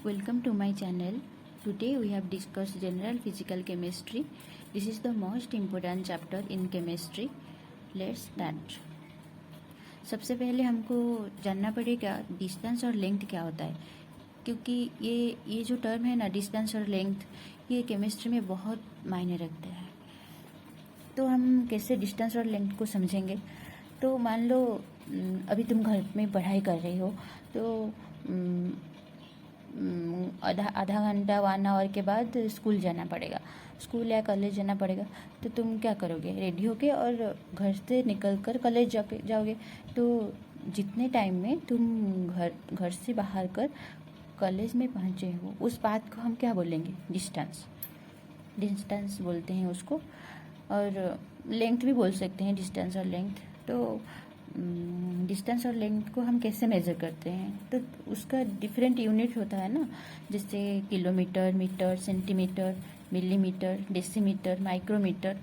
Welcome to my channel. Today we have discussed general physical chemistry. This is the most important chapter in chemistry. Let's start. सबसे पहले हमको जानना पड़ेगा distance और length क्या होता है, क्योंकि ये जो टर्म है ना, डिस्टेंस और लेंथ, ये केमिस्ट्री में बहुत मायने रखते हैं। तो हम कैसे डिस्टेंस और लेंथ को समझेंगे? तो मान लो अभी तुम घर में पढ़ाई कर रही हो, तो आधा घंटा 1 आवर के बाद स्कूल जाना पड़ेगा, स्कूल या कॉलेज जाना पड़ेगा। तो तुम क्या करोगे? रेडी होके और घर से निकल कर कॉलेज जाओगे। तो जितने टाइम में तुम घर से बाहर कर कॉलेज में पहुँचे हो, उस बात को हम क्या बोलेंगे? डिस्टेंस बोलते हैं उसको। और लेंथ भी बोल सकते हैं, डिस्टेंस और लेंथ। तो डिस्टेंस और लेंथ को हम कैसे मेज़र करते हैं? तो उसका डिफरेंट यूनिट होता है ना, जैसे kilometre, metre, centimetre, millimetre, decimetre, micrometre.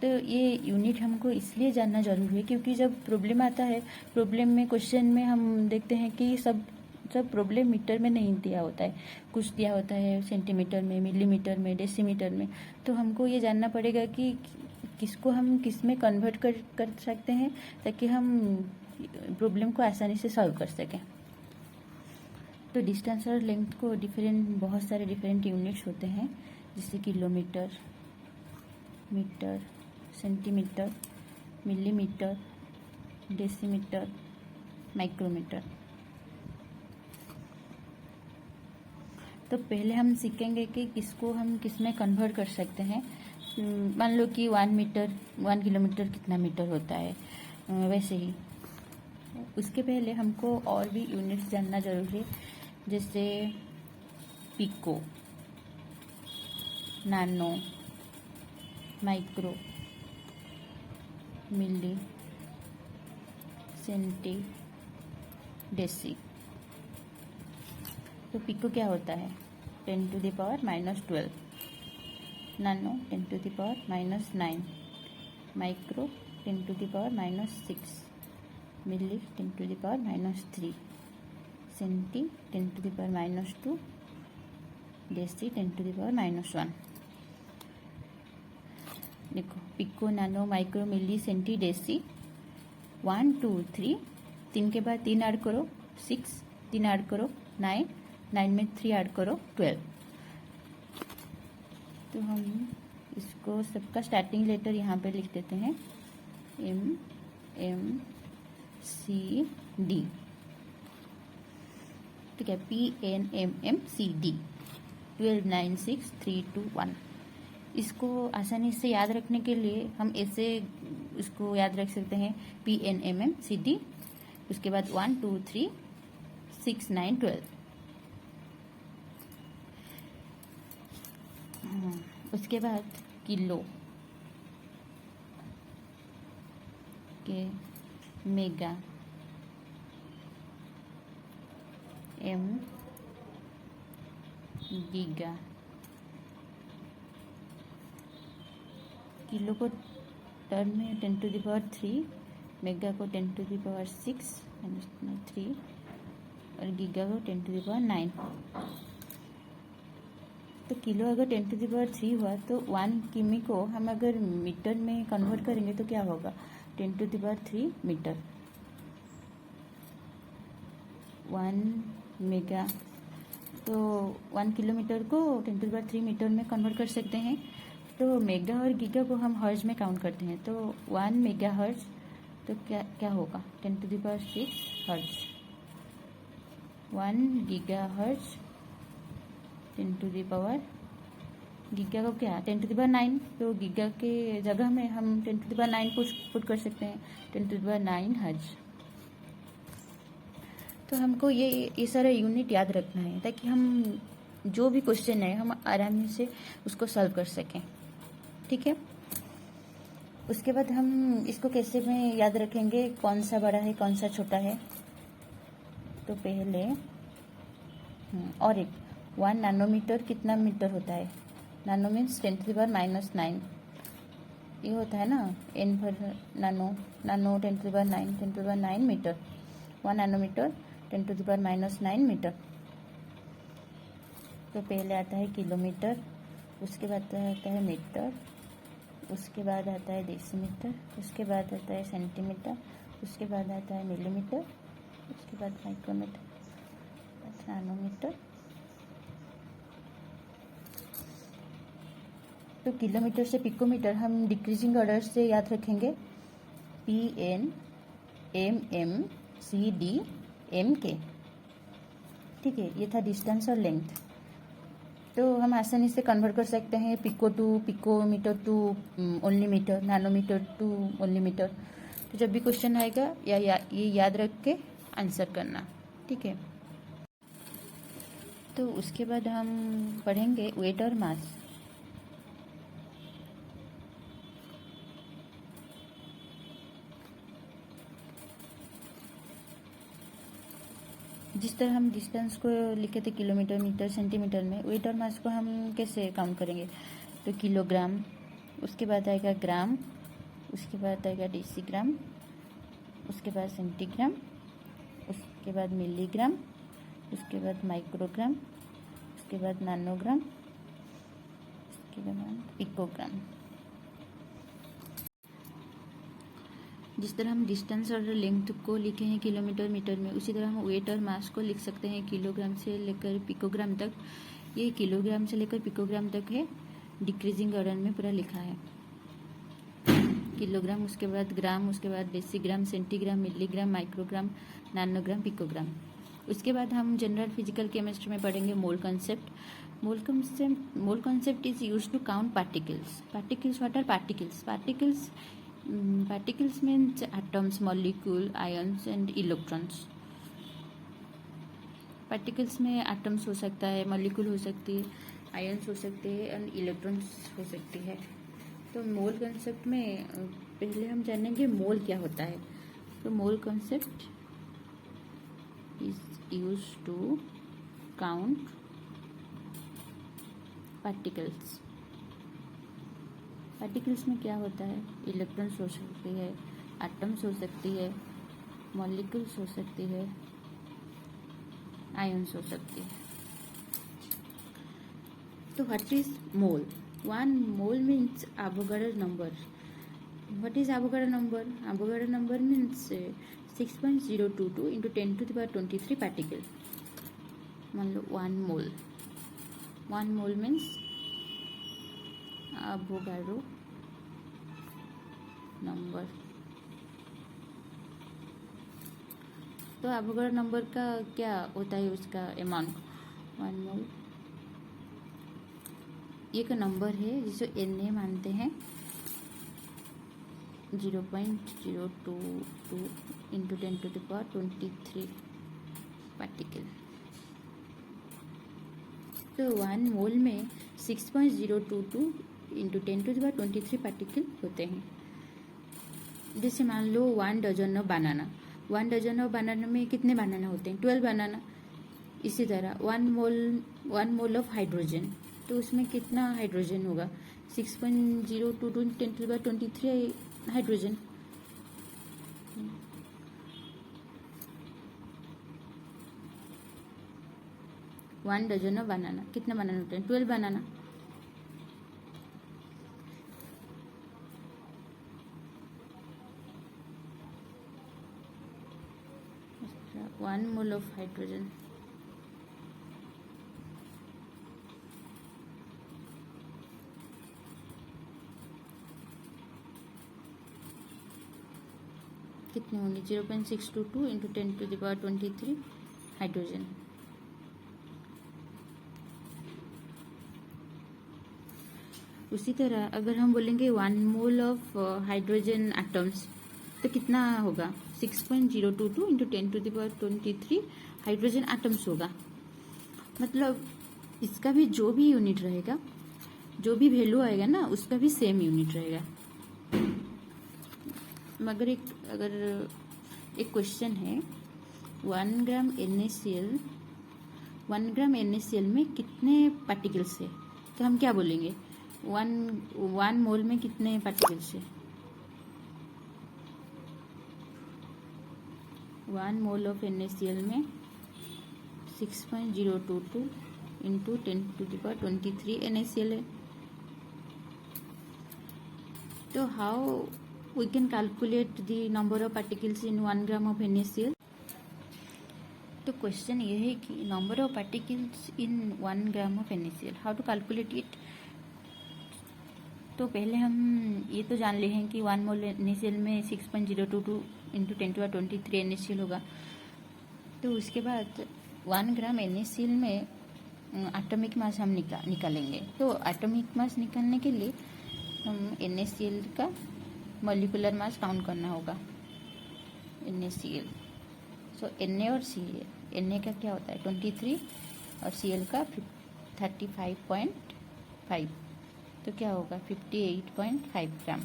तो ये यूनिट हमको इसलिए जानना जरूरी है क्योंकि जब प्रॉब्लम आता है, प्रॉब्लम में, क्वेश्चन में हम देखते हैं कि सब प्रॉब्लम मीटर में नहीं दिया होता है, कुछ दिया होता है सेंटीमीटर में, मिलीमीटर में, डेसीमीटर में। तो हमको ये जानना पड़ेगा कि किसको हम किस में कन्वर्ट कर सकते हैं, ताकि हम प्रॉब्लम को आसानी से सॉल्व कर सकें। तो डिस्टेंस और लेंथ को बहुत सारे डिफरेंट यूनिट्स होते हैं, जैसे kilometre, metre, centimetre, millimetre, decimetre, micrometre. तो पहले हम सीखेंगे कि किसको हम किस में कन्वर्ट कर सकते हैं। मान लो कि 1 किलोमीटर कितना मीटर होता है, वैसे ही उसके पहले हमको और भी यूनिट्स जानना जरूरी है, जैसे पिको, नानो, माइक्रो, मिली, सेंटी, डेसी। तो पिको क्या होता है? 10⁻⁻12, नानो 10⁻⁻9, माइक्रो 10⁻⁻6, मिली 10⁻⁻3, सेंटी 10⁻⁻2, डेसी 10⁻⁻1। देखो, पिको, नानो, माइक्रो, मिली, सेंटी, डेसी, 1 2 3, 3 के बाद 3 ऐड करो 6, 3 ऐड करो 9, 9 में 3 ऐड करो 12। तो हम इसको सबका स्टार्टिंग लेटर यहाँ पे लिख देते हैं, MMCD। ठीक है, PNMMCD 12 9 6 3 2 1। इसको आसानी से याद रखने के लिए हम ऐसे इसको याद रख सकते हैं, PNMMCD, उसके बाद 1 2 3 6 9 12। उसके बाद किलो के, मेगा, M, गीगा। किलो को टर्म में 10⁻3, मेगा को 10⁻6 3, और गीगा को 10⁻9। तो किलो अगर 10⁻3 हुआ तो 1 किमी को हम अगर मीटर में कन्वर्ट करेंगे तो क्या होगा? 10⁻3 मीटर। 1 मेगा, तो 1 किलोमीटर को 10⁻3 मीटर में कन्वर्ट कर सकते हैं। तो मेगा और गीगा को हम हर्ज में काउंट करते हैं, तो 1 मेगा हर्ज, तो क्या होगा? 10⁻6 हर्ज। 1 गीगा हर्ज 10⁻, गीगा को क्या 10⁻9, तो गीगा के जगह में हम 10⁻9 पुट कर सकते हैं, 10⁻9 हर्ज। तो हमको ये सारा यूनिट याद रखना है, ताकि हम जो भी क्वेश्चन है हम आराम से उसको सॉल्व कर सकें। ठीक है, उसके बाद हम इसको कैसे में याद रखेंगे, कौन सा बड़ा है कौन सा छोटा है? तो पहले और एक 1 नैनोमीटर कितना मीटर होता है? नानो मीन्स 10⁻⁻9, ये होता है ना, n पर नानो 10⁻9 मीटर। 1 nanometre 10⁻⁹ metre. तो पहले आता है किलोमीटर, उसके बाद आता है मीटर, उसके बाद आता है डेसीमीटर, उसके बाद आता है सेंटीमीटर, उसके बाद आता है मिलीमीटर, उसके बाद माइक्रोमीटर, नैनोमीटर। तो किलोमीटर से पिकोमीटर हम डिक्रीजिंग ऑर्डर से याद रखेंगे, PN MM CD MK। ठीक है, ये था डिस्टेंस और लेंथ। तो हम आसानी से कन्वर्ट कर सकते हैं pico to picometre to only metre, nanometre to only metre. तो जब भी क्वेश्चन आएगा ये याद रख के आंसर करना। ठीक है, तो उसके बाद हम पढ़ेंगे वेट और मास। जिस तरह हम डिस्टेंस को लिखे थे किलोमीटर, मीटर, सेंटीमीटर में, वेट और मास को हम कैसे काउंट करेंगे? तो किलोग्राम, उसके बाद आएगा ग्राम, उसके बाद आएगा डेसीग्राम, उसके बाद सेंटीग्राम, उसके बाद मिलीग्राम, उसके बाद माइक्रोग्राम, उसके बाद नैनोग्राम, उसके बाद पिकोग्राम। जिस तरह हम डिस्टेंस और लेंथ को लिखे हैं किलोमीटर, मीटर में, उसी तरह हम वेट और मास को लिख सकते हैं किलोग्राम से लेकर पिकोग्राम तक। ये किलोग्राम से लेकर पिकोग्राम तक है, डिक्रीजिंग ऑर्डर में पूरा लिखा है। किलोग्राम, उसके बाद ग्राम, उसके बाद decigram, centigram, milligram, microgram, nanogram, picogram. उसके बाद हम जनरल फिजिकल केमिस्ट्री में पढ़ेंगे mole concept. Mole concept is used to count particles. What are particles? Particles means atoms, molecule, ions and electrons. Particles में एटम्स हो सकता है, मॉलिक्यूल हो सकती है, आयन्स हो सकते हैं एंड इलेक्ट्रॉन्स हो सकती है। तो मोल कॉन्सेप्ट में पहले हम जानेंगे मोल क्या होता है। तो mole concept is use to count particles. Particles में क्या होता है? इलेक्ट्रॉन्स हो सकती है, एटम्स हो सकती है, मॉलिक्यूल्स हो सकती है, आयन्स हो सकती है। तो what is mole? 1 mole means Avogadro number. What is Avogadro number? Avogadro number means 6.022 into 10⁻23 particle. मान लो 1 मोल। 1 मोल मीन्स एवोगाड्रो नंबर। तो एवोगाड्रो नंबर का क्या होता है? उसका अमाउंट 1 मोल एक नंबर है जिसे Na मानते हैं। 0.022 into 10⁻23 पार्टिकल। तो 1 मोल में 6.022 into 10⁻23 पार्टिकल होते हैं। जैसे मान लो 1 dozen of banana. 1 dozen of banana में कितने बनाना होते हैं? 12 बनाना। इसी तरह 1 मोल ऑफ हाइड्रोजन, तो उसमें कितना हाइड्रोजन होगा? 6.022 10⁻23 hydrogen. One dozen of banana, कितने बनाना होते हैं? 12 banana. One mole of hydrogen. कितने होंगे? 0.622 into 10⁻23 हाइड्रोजन। उसी तरह अगर हम बोलेंगे 1 मोल ऑफ हाइड्रोजन एटम्स, तो कितना होगा? 6.022 into 10⁻23 हाइड्रोजन एटम्स होगा। मतलब इसका भी जो भी यूनिट रहेगा, जो भी वैल्यू आएगा ना, उसका भी सेम यूनिट रहेगा। मगर अगर एक क्वेश्चन है 1 ग्राम NaCl में कितने पार्टिकल्स है, तो हम क्या बोलेंगे? 1 मोल में कितने पार्टिकल्स है? 1 मोल ऑफ NaCl में 6.022 इंटू 10⁻23 NaCl है। तो how we can calculate the number of particles in 1 gram of NaCl। तो क्वेश्चन ये है कि number of particles in 1 gram of NaCl, how to calculate it. तो पहले हम ये तो जान ले हैं कि 1 मोल NaCl में 6.022 इंटू 10⁻23 NaCl होगा। तो उसके बाद 1 ग्राम NaCl में एटॉमिक मास हम निकालेंगे। तो एटॉमिक मास निकालने के लिए हम NaCl का मॉलिक्यूलर मास काउंट करना होगा। NaCl, सो Na और Cl, Na का क्या होता है 23 और Cl का 35.5, तो क्या होगा 58.5 ग्राम।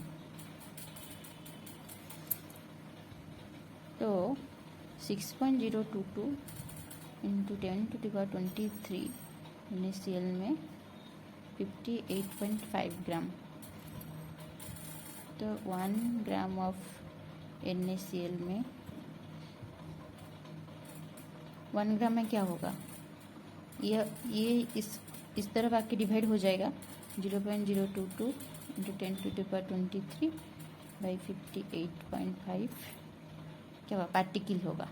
तो 6.022 इंटू 10⁻23 NaCl में 58.5 ग्राम। तो 1 ग्राम ऑफ NaCl में 1 ग्राम में क्या होगा, ये इस तरफ आके डिवाइड हो जाएगा। 0.022 इंटू 10⁻23 बाई 58.5 क्या होगा, पार्टिकल होगा।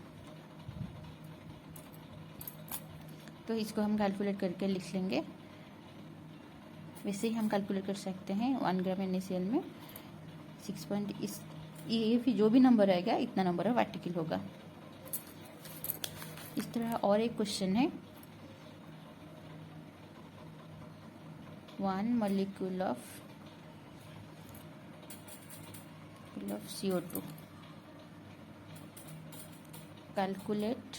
तो इसको हम कैलकुलेट करके लिख लेंगे। वैसे ही हम कैलकुलेट कर सकते हैं 1 ग्राम NaCl में 6. ये फिर जो भी नंबर आएगा इतना नंबर ऑफ पार्टिकल होगा। इस तरह और एक क्वेश्चन है, 1 molecule of CO2, calculate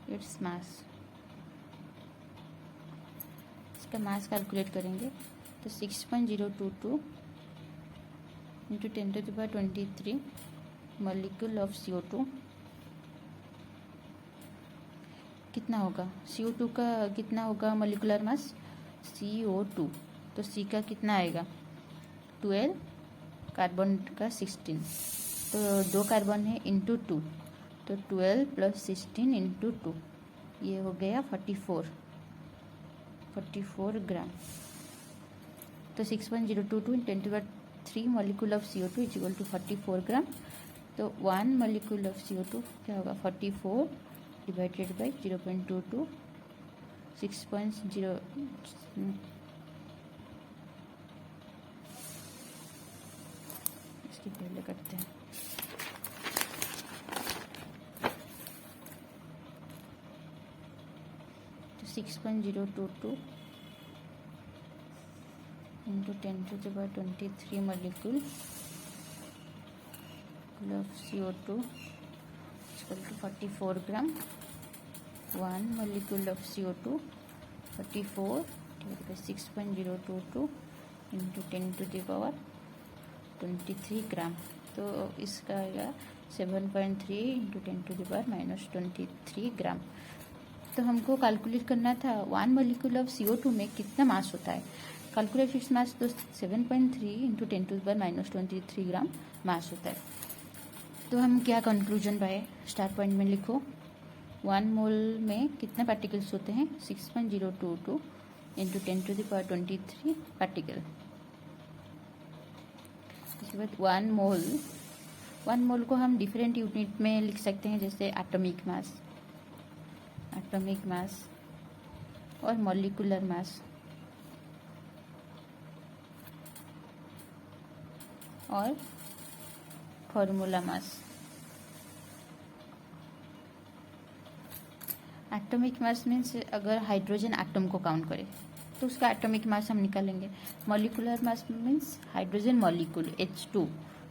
its mass। इसका मास कैलकुलेट करेंगे तो 6.022 इंटू 10⁻23 molecule of CO2 कितना होगा, CO2 का कितना होगा मॉलिक्यूलर मास CO2। तो C का कितना आएगा 12, कार्बन का 16, तो 2 कार्बन है इंटू 2, तो 12 + 16 इंटू 2, ये हो गया 44 ग्राम। तो 6.022 × 10⁻³ molecule of CO2 is equal to 44 gram. तो 1 मॉलिक्यूल ऑफ CO2 क्या होगा 44 डिवाइडेड बाई 0.22 6.0 इसकी पहले करते हैं। तो 6.022 into 10⁻23 molecule of CO2 equal to 44 gram। 1 molecule of CO2 44 divided by 6.022 into 10⁻23 ग्राम। तो इसका आएगा 7.3 इंटू 10⁻³ ग्राम। तो हमको कैलकुलेट करना था 1 molecule of CO2 में कितना मास होता है। कैलकुलेट इट्स मास, तो 7.3 इंटू 10⁻23 ग्राम मास होता है। तो हम क्या कंक्लूजन पाए, स्टार्ट पॉइंट में लिखो 1 मोल में कितने पार्टिकल्स होते हैं 6.022 इंटू 10⁻23 पार्टिकल। इसके बाद 1 मोल को हम डिफरेंट यूनिट में लिख सकते हैं, जैसे एटॉमिक मास और मॉलिक्यूलर मास और formula mass. Atomic mass means अगर हाइड्रोजन एटम को काउंट करें तो उसका एटॉमिक मास हम निकालेंगे। Molecular mass means hydrogen molecule H2,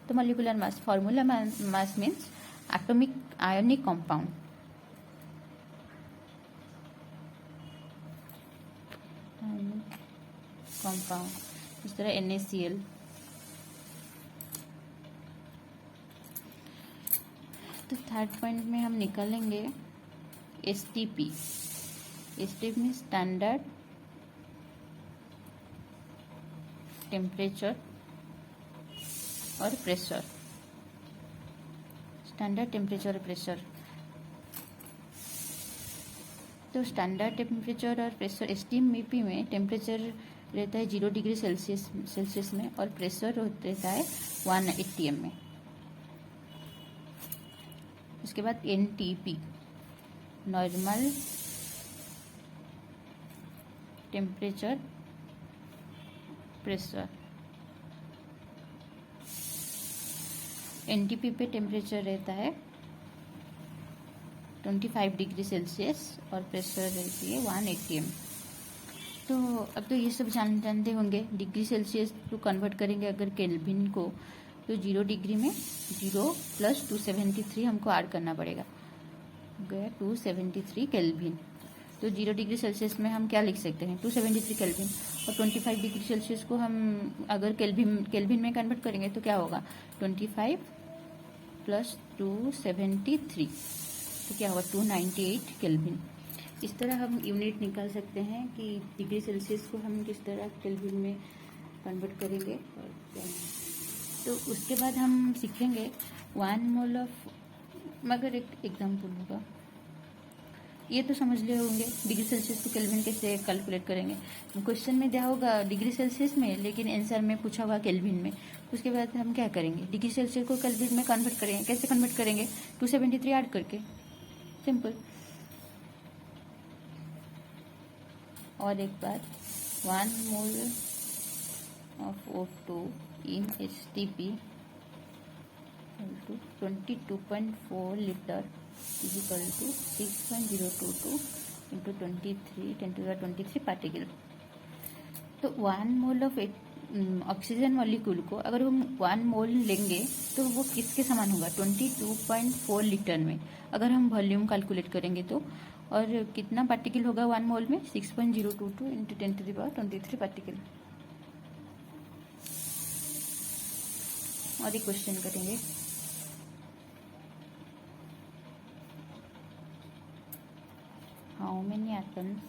तो molecular mass. Formula mass means atomic ionic compound. इस तरह NaCl। तो थर्ड पॉइंट में हम निकालेंगे STP। STP में स्टैंडर्ड टेम्परेचर और प्रेशर। स्टैंडर्ड टेम्परेचर और प्रेशर। तो तो स्टैंडर्ड टेम्परेचर और प्रेशर STM-BP में टेम्परेचर रहता है 0 डिग्री सेल्सियस में और प्रेशर रहता है 1 ATM में। उसके बाद NTP normal temperature pressure. NTP पे टेम्परेचर रहता है 25 डिग्री सेल्सियस और प्रेशर रहती है 1 ATM। तो अब तो ये सब जानते होंगे। डिग्री सेल्सियस को कन्वर्ट करेंगे अगर केल्विन को, तो 0 डिग्री में 0 + 273 हमको ऐड करना पड़ेगा, गया 273 केल्विन। तो 0 डिग्री सेल्सियस में हम क्या लिख सकते हैं 273 केल्विन, और 25 डिग्री सेल्सियस को हम अगर केल्विन में कन्वर्ट करेंगे तो क्या होगा 25 + 273, तो क्या होगा 298 केल्विन। इस तरह हम यूनिट निकाल सकते हैं कि डिग्री सेल्सियस को हम किस तरह केल्विन में कन्वर्ट करेंगे। और तो उसके बाद हम सीखेंगे 1 मोल ऑफ, मगर एक एग्जाम्पल होगा, ये तो समझ लिए होंगे डिग्री सेल्सियस को केल्विन कैसे कैलकुलेट करेंगे। क्वेश्चन में दिया होगा डिग्री सेल्सियस में, लेकिन आंसर में पूछा होगा केल्विन में। उसके बाद हम क्या करेंगे, डिग्री सेल्सियस को केल्विन में कन्वर्ट करेंगे। कैसे कन्वर्ट करेंगे 273 ऐड करके, सिंपल। और एक बार 1 mole of O2 in STP 22.4 litre = 6.022 × 10⁻23 particle. तो 1 मोल ऑफ ऑक्सीजन मॉलिक्यूल को अगर हम 1 मोल लेंगे तो वो किसके समान होगा 22.4 लीटर में, अगर हम वॉल्यूम कैलकुलेट करेंगे तो। और कितना पार्टिकल होगा 1 मोल में 6.022 × 10⁻23 पार्टिकल। और एक क्वेश्चन करेंगे, how many atoms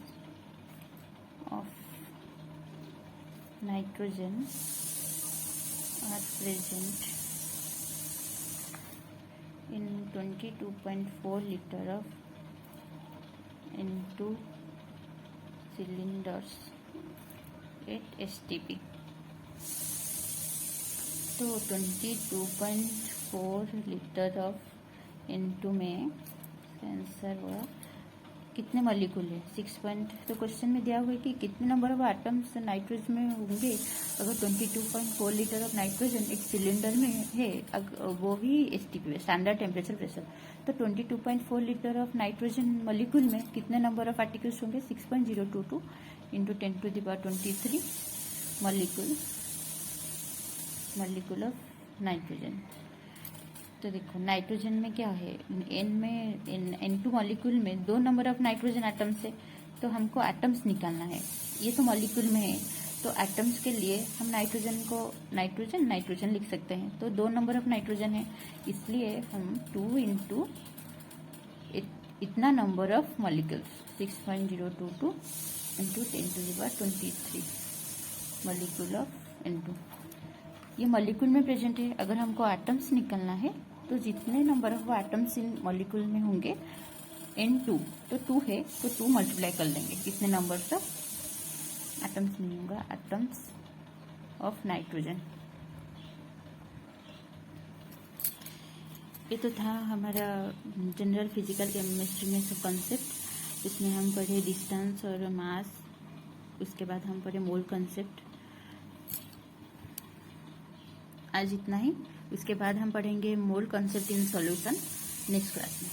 of nitrogen are present in 22.4 liter of N2 cylinders at STP। तो 22.4 लीटर ऑफ N2 में आंसर हुआ कितने मॉलिक्यूल है 6 तो क्वेश्चन में दिया हुआ है कि कितने नंबर ऑफ एटम्स नाइट्रोजन में होंगे। अगर 22.4 लीटर ऑफ नाइट्रोजन एक सिलेंडर में है, वो भी STP है स्टैंडर्ड टेम्परेचर प्रेशर, तो 22.4 लीटर ऑफ नाइट्रोजन मॉलिक्यूल में कितने नंबर ऑफ पार्टिकल्स होंगे 6.022 × 10⁻23 मॉलिक्यूल ऑफ नाइट्रोजन। तो देखो नाइट्रोजन में क्या है, N2 मॉलिक्यूल में 2 नंबर ऑफ नाइट्रोजन एटम्स है, तो हमको एटम्स निकालना है। ये तो मॉलिक्यूल में है, तो एटम्स के लिए हम नाइट्रोजन को नाइट्रोजन लिख सकते हैं। तो 2 नंबर ऑफ नाइट्रोजन है, इसलिए हम 2 × इतना number of molecules 6.022 × 10⁻23 molecule of N2। ये मॉलिक्यूल में प्रेजेंट है। अगर हमको एटम्स निकालना है तो जितने number of atoms in molecule में होंगे N2, तो 2 है तो 2 मल्टीप्लाई कर लेंगे, कितने नंबर ऑफ एटम्स में होगा एटम्स ऑफ नाइट्रोजन। ये तो था हमारा जनरल फिजिकल केमिस्ट्री में सब कॉन्सेप्ट। इसमें हम पढ़े डिस्टेंस और मास, उसके बाद हम पढ़े मोल कॉन्सेप्ट। आज इतना ही, उसके बाद हम पढ़ेंगे mole concept in solution next class में।